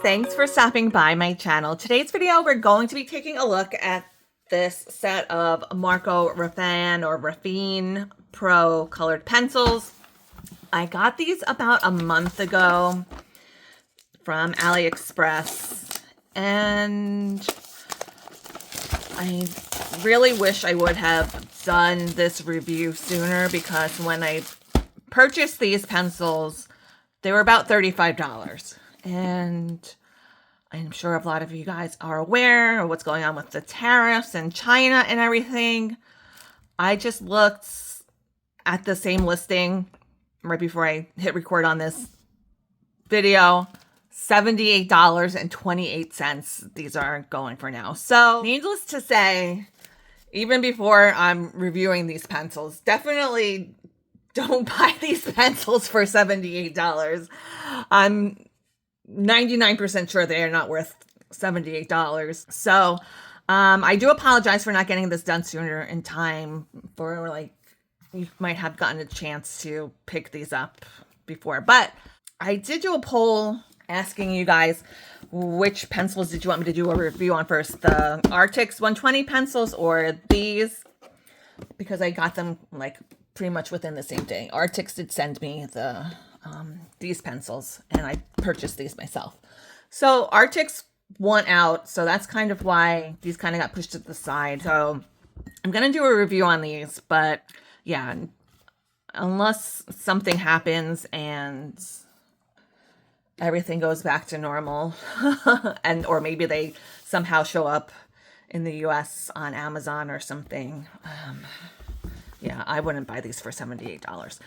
thanks for stopping by my channel. Today's video, we're going to be taking a look at this set of Marco Raffinè or Raffinè Pro colored pencils. I got these about a month ago from AliExpress, and I really wish I would have done this review sooner, because when I purchased these pencils, they were about $35. And I'm sure a lot of you guys are aware of what's going on with the tariffs and China and everything. I just looked at the same listing right before I hit record on this video. $78.28 these are going for now. So needless to say, even before I'm reviewing these pencils, definitely don't buy these pencils for $78. I'm 99% sure they are not worth $78. So I do apologize for not getting this done sooner in time, for like you might have gotten a chance to pick these up before. But I did do a poll asking you guys which pencils did you want me to do a review on first, the Arrtx 120 pencils or these, because I got them like pretty much within the same day. Arrtx did send me the these pencils, and I purchased these myself. So Arrtx won out, so that's kind of why these kind of got pushed to the side. So I'm gonna do a review on these, but yeah, unless something happens and everything goes back to normal, and or maybe they somehow show up in the US on Amazon or something, yeah, I wouldn't buy these for $78.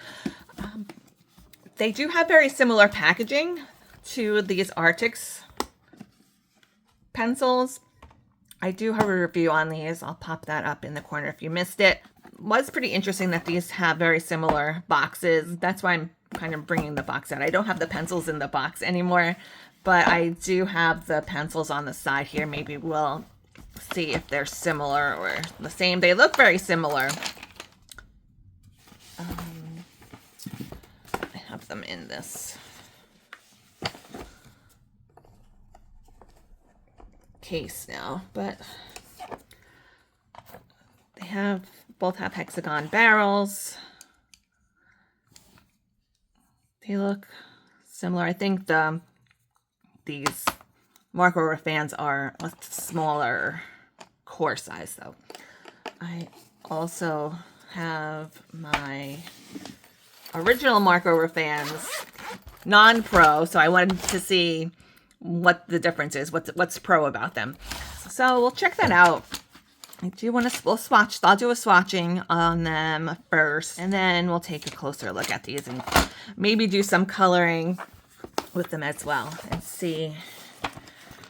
They do have very similar packaging to these Arrtx pencils. I do have a review on these. I'll pop that up in the corner if you missed it. It was pretty interesting that these have very similar boxes. That's why I'm kind of bringing the box out. I don't have the pencils in the box anymore, but I do have the pencils on the side here. Maybe we'll see if they're similar or the same. They look very similar. I have them in this case now, but they both have hexagon barrels. They look similar. I think these Marco Raffinès are a smaller core size though. I also have my original Marco Raffinès non-pro, so I wanted to see what the difference is, what's pro about them. So we'll check that out. I do want to, we'll swatch. I'll do a swatching on them first, and then we'll take a closer look at these and maybe do some coloring with them as well and see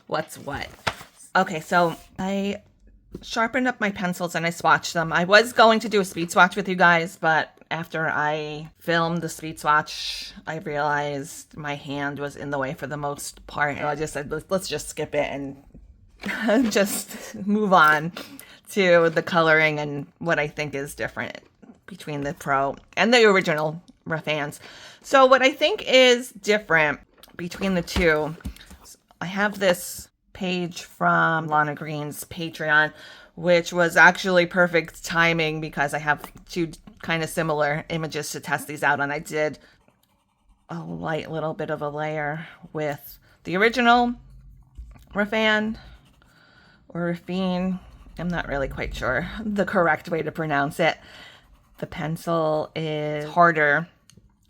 what's what. Okay, so I sharpened up my pencils and I swatched them. I was going to do a speed swatch with you guys, but after I filmed the speed swatch, I realized my hand was in the way for the most part. And I just said, let's just skip it and just move on to the coloring and what I think is different between the Pro and the original Raffinès. So what I think is different between the two, I have this page from Lana Green's Patreon, which was actually perfect timing because I have two kind of similar images to test these out, and I did a light little bit of a layer with the original Raffinè or Raffinè. I'm not really quite sure the correct way to pronounce it. The pencil is harder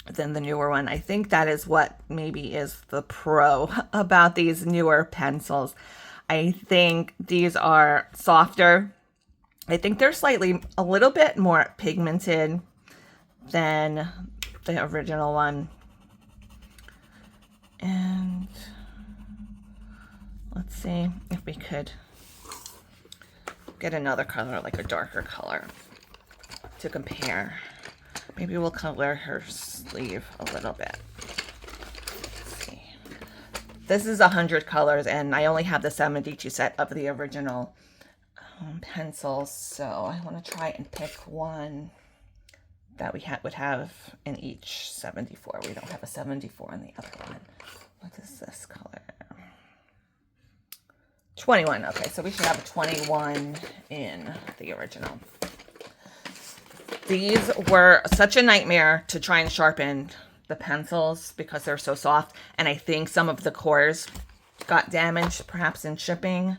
than the newer one. I think that is what maybe is the pro about these newer pencils. I think these are softer. I think they're a little bit more pigmented than the original one. And let's see if we could get another color, like a darker color, to compare. Maybe we'll color her sleeve a little bit. Let's see. This is 100 colors, and I only have the 72 set of the original pencils, so I want to try and pick one that we would have in each 74. We don't have a 74 in the other one. What is this color? 21. Okay, so we should have a 21 in the original. These were such a nightmare to try and sharpen the pencils because they're so soft. And I think some of the cores got damaged, perhaps in shipping,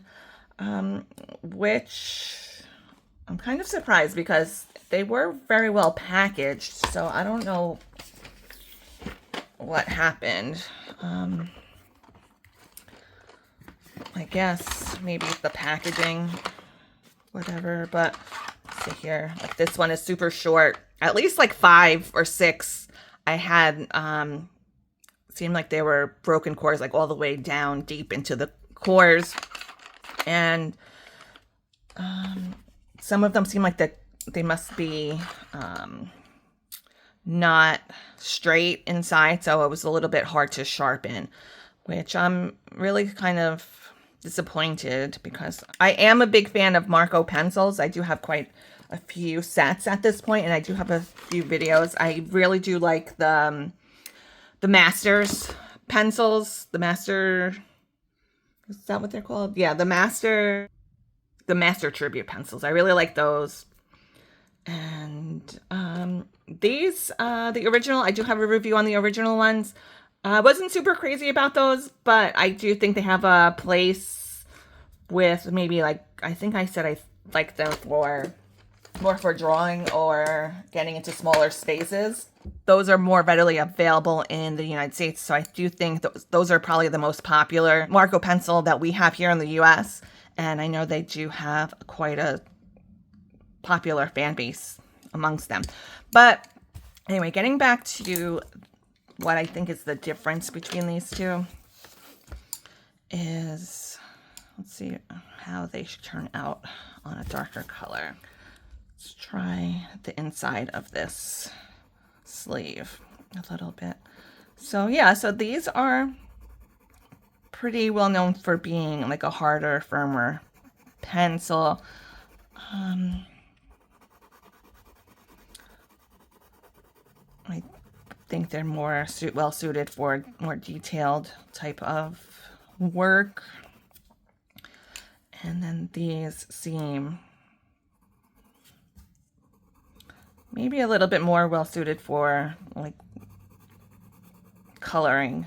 which I'm kind of surprised because they were very well packaged. So I don't know what happened. I guess maybe the packaging, whatever, but let's see here. Like this one is super short, at least like 5 or 6. I had, seemed like they were broken cores, like all the way down deep into the cores. And some of them seem like that they must be not straight inside. So it was a little bit hard to sharpen, which I'm really kind of disappointed because I am a big fan of Marco pencils. I do have quite a few sets at this point, and I do have a few videos. I really do like the Masters pencils. The Master, is that what they're called? Yeah, the Master Tribute pencils. I really like those. And these, the original, I do have a review on the original ones. I wasn't super crazy about those, but I do think they have a place with maybe like, I think I said I like them for more for drawing or getting into smaller spaces. Those are more readily available in the United States. So I do think those are probably the most popular Marco pencil that we have here in the US. And I know they do have quite a popular fan base amongst them. But anyway, getting back to what I think is the difference between these two is, let's see how they should turn out on a darker color. Let's try the inside of this sleeve a little bit. So yeah, so these are pretty well known for being like a harder, firmer pencil. I think they're more well suited for more detailed type of work. And then these seem maybe a little bit more well suited for like coloring,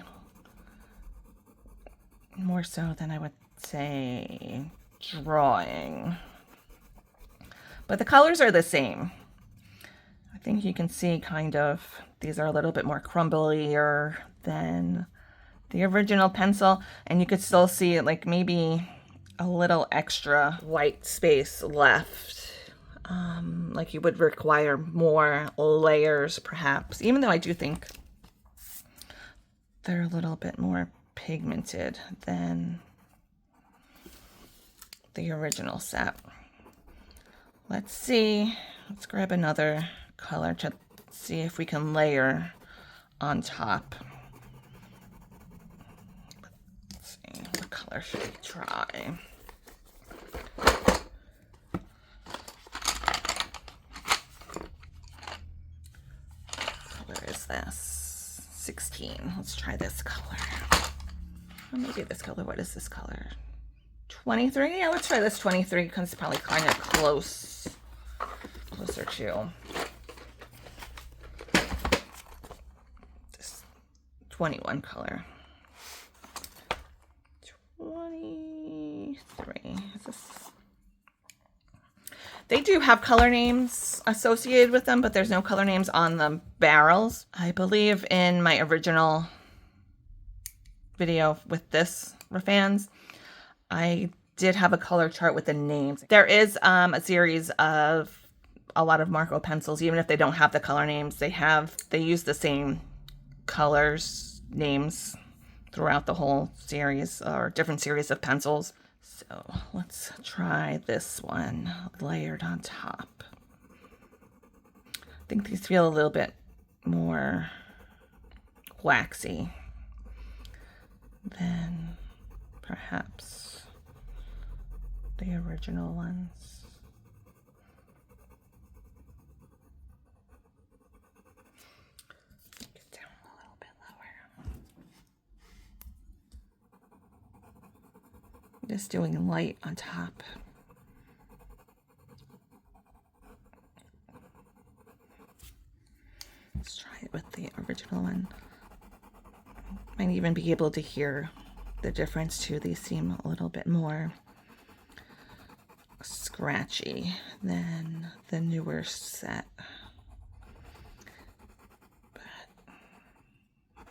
more so than I would say drawing. But the colors are the same. I think you can see kind of these are a little bit more crumblier than the original pencil, and you could still see like maybe a little extra white space left. Like you would require more layers perhaps, even though I do think they're a little bit more pigmented than the original set. Let's see, let's grab another color to see if we can layer on top. Let's see, what color should we try? What color is this? 16. Let's try this color. Or maybe this color. What is this color? 23? Yeah, let's try this 23 because it's probably kind of closer to this 21 color. 23. Is this? They do have color names associated with them, but there's no color names on the barrels. I believe in my original video with this Raffinè, I did have a color chart with the names. There is a series of a lot of Marco pencils, even if they don't have the color names, they use the same colors, names throughout the whole series or different series of pencils. So let's try this one layered on top. I think these feel a little bit more waxy than perhaps the original ones. Get down a little bit lower. This just doing light on top. Let's try it with the original one. Might even be able to hear the difference too. These seem a little bit more scratchy than the newer set. But,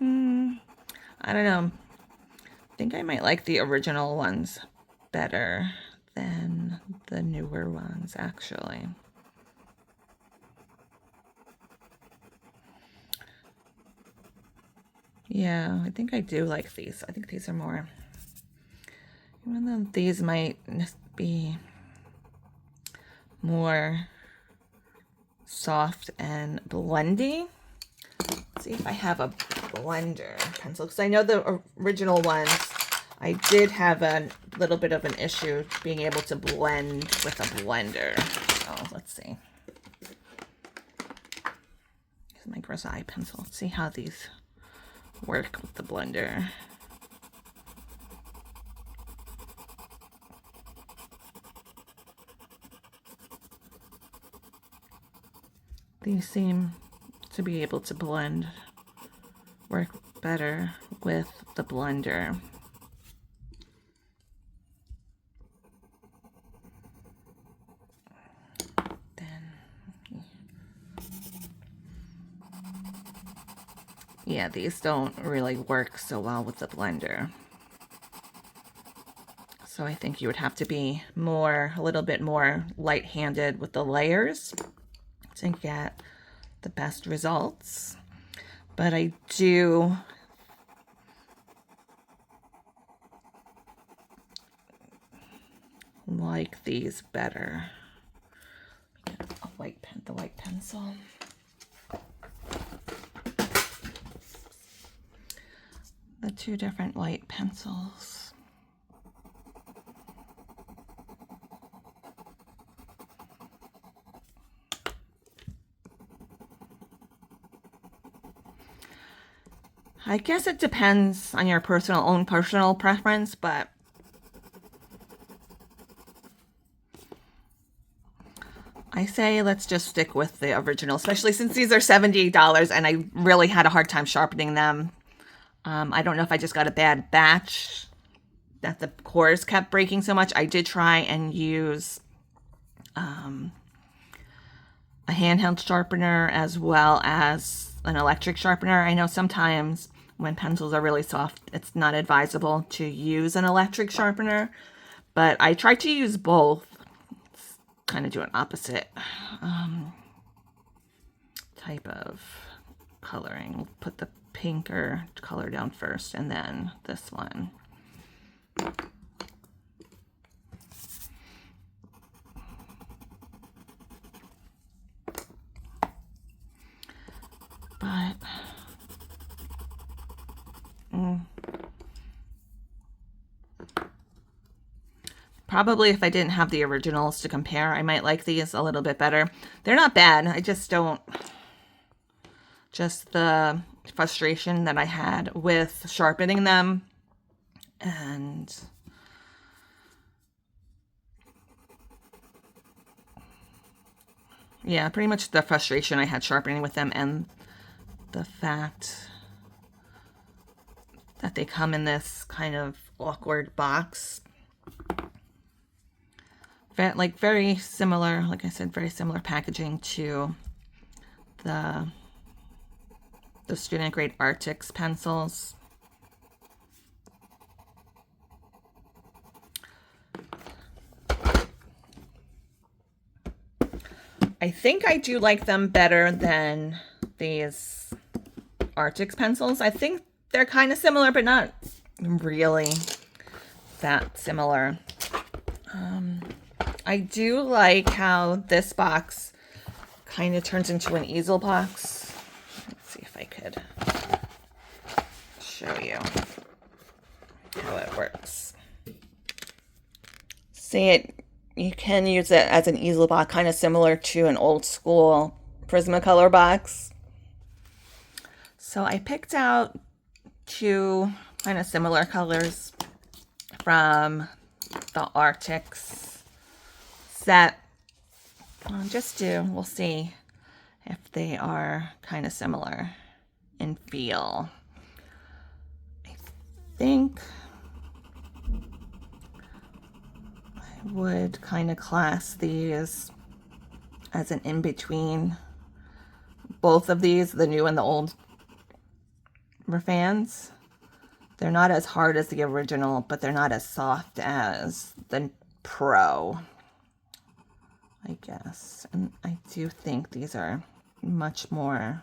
I don't know. I think I might like the original ones better than the newer ones, actually. Yeah, I think I do like these. I think these are more, even though these might be more soft and blendy. Let's see if I have a blender pencil, because I know the original ones, I did have a little bit of an issue being able to blend with a blender. So let's see. Here's my grisaille pencil. Let's see how these work with the blender. These seem to be able to work better with the blender. Yeah, these don't really work so well with the blender. So I think you would have to be a little bit more light-handed with the layers to get the best results. But I do like these better. Get the white pencil. The two different white pencils. I guess it depends on your own personal preference, but I say let's just stick with the original, especially since these are $78 and I really had a hard time sharpening them. I don't know if I just got a bad batch that the cores kept breaking so much. I did try and use a handheld sharpener as well as an electric sharpener. I know sometimes when pencils are really soft, it's not advisable to use an electric sharpener, but I tried to use both. Let's kind of do an opposite type of coloring. We'll put the pinker color down first and then this one. But probably if I didn't have the originals to compare, I might like these a little bit better. They're not bad. I just don't, just the frustration that I had with sharpening them, and yeah, pretty much the frustration I had sharpening with them, and the fact that they come in this kind of awkward box. Very similar, like I said, very similar packaging to the student grade Arrtx pencils. I think I do like them better than these Arrtx pencils. I think they're kind of similar, but not really that similar. I do like how this box kind of turns into an easel box. Let's see if I could show you how it works. See, you can use it as an easel box, kind of similar to an old school Prismacolor box. So I picked out two kind of similar colors from the Arrtx set. We'll see if they are kind of similar in feel. I think I would kind of class these as an in-between. Both of these, the new and the old Raffins. They're not as hard as the original, but they're not as soft as the Pro, I guess. And I do think these are much more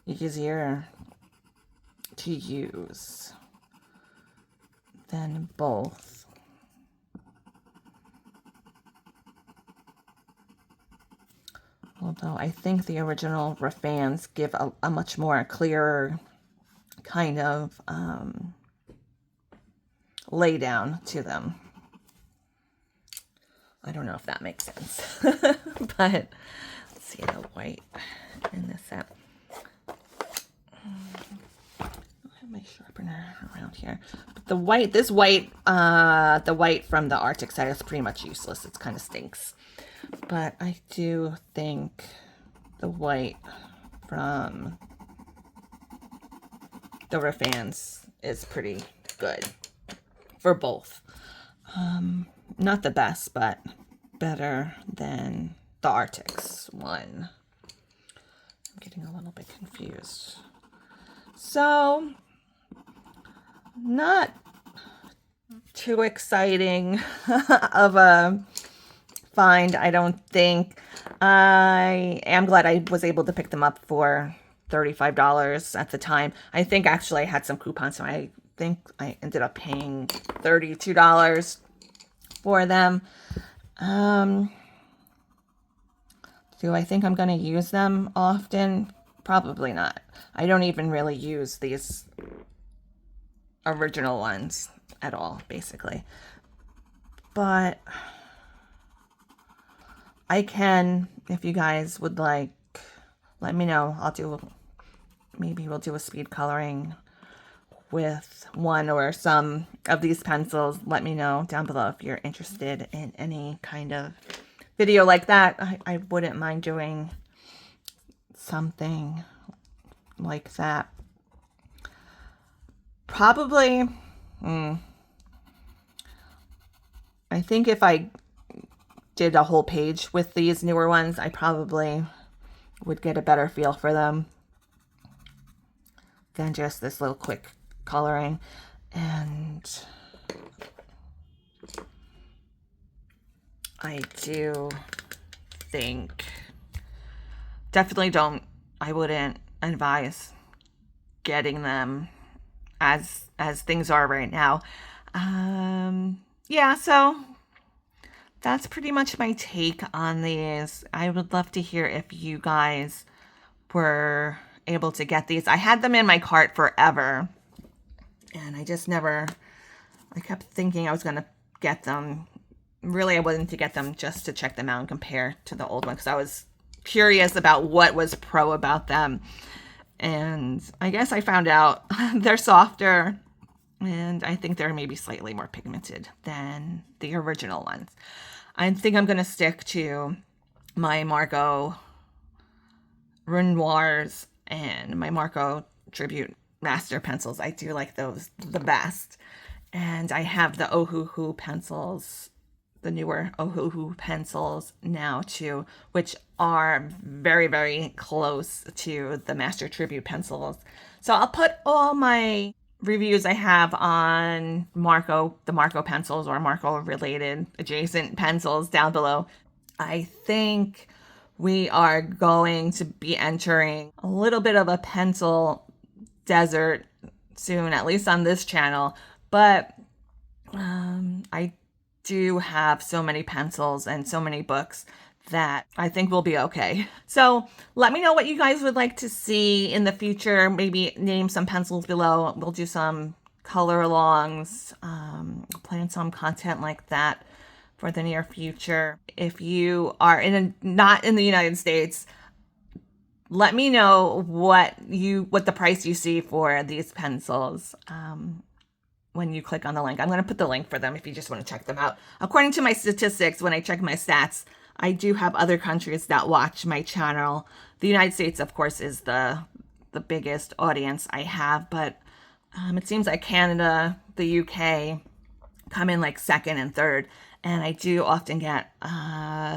easier to use than both. Although I think the original Raffins give a much more clearer kind of lay down to them. I don't know if that makes sense. But let's see the white in this set. I have my sharpener around here. But the white, the white from the Arrtx set is pretty much useless. It kind of stinks. But I do think the white from the Raffins is pretty good for both. Not the best, but better than the Arrtx one. I'm getting a little bit confused. So, not too exciting of a find, I don't think. I am glad I was able to pick them up for $35 at the time. I think actually I had some coupons, so I think I ended up paying $32 for them. Do I think I'm going to use them often? Probably not. I don't even really use these original ones at all, basically. But I can, if you guys would like, let me know. Maybe we'll do a speed coloring with one or some of these pencils. Let me know down below if you're interested in any kind of video like that. I wouldn't mind doing something like that. Probably, I think if I did a whole page with these newer ones, I probably would get a better feel for them than just this little quick coloring. And I do think I wouldn't advise getting them as things are right now. Yeah, so that's pretty much my take on these. I would love to hear if you guys were able to get these. I had them in my cart forever, and I kept thinking I was going to get them. Really, I wasn't to get them just to check them out and compare to the old one, because I was curious about what was pro about them. And I guess I found out they're softer, and I think they're maybe slightly more pigmented than the original ones. I think I'm going to stick to my Marco Renoirs and my Marco Tribute Master pencils. I do like those the best. And I have the Ohuhu pencils, the newer Ohuhu pencils now too, which are very, very close to the Master Tribute pencils. So I'll put all my reviews I have on the Marco pencils or Marco related adjacent pencils down below. I think we are going to be entering a little bit of a pencil desert soon, at least on this channel. But I do have so many pencils and so many books that I think we'll be okay. So let me know what you guys would like to see in the future. Maybe name some pencils below. We'll do some color alongs, plan some content like that for the near future. If you are not in the United States, let me know what the price you see for these pencils. when you click on the link. I'm going to put the link for them if you just want to check them out. According to my statistics, when I check my stats, I do have other countries that watch my channel. The United States, of course, is the biggest audience I have, but it seems like Canada, the UK come in like second and third. And I do often get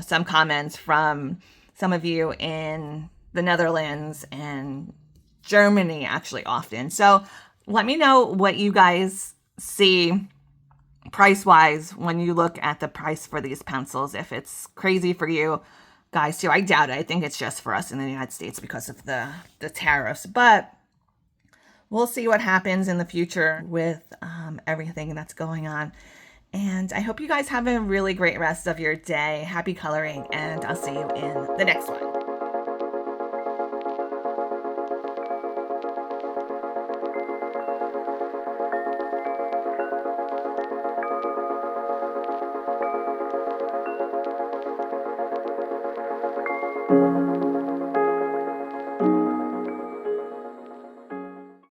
some comments from some of you in the Netherlands and Germany, actually, often. So let me know what you guys see price-wise when you look at the price for these pencils, if it's crazy for you guys too. I doubt it. I think it's just for us in the United States because of the tariffs. But we'll see what happens in the future with everything that's going on. And I hope you guys have a really great rest of your day. Happy coloring, and I'll see you in the next one.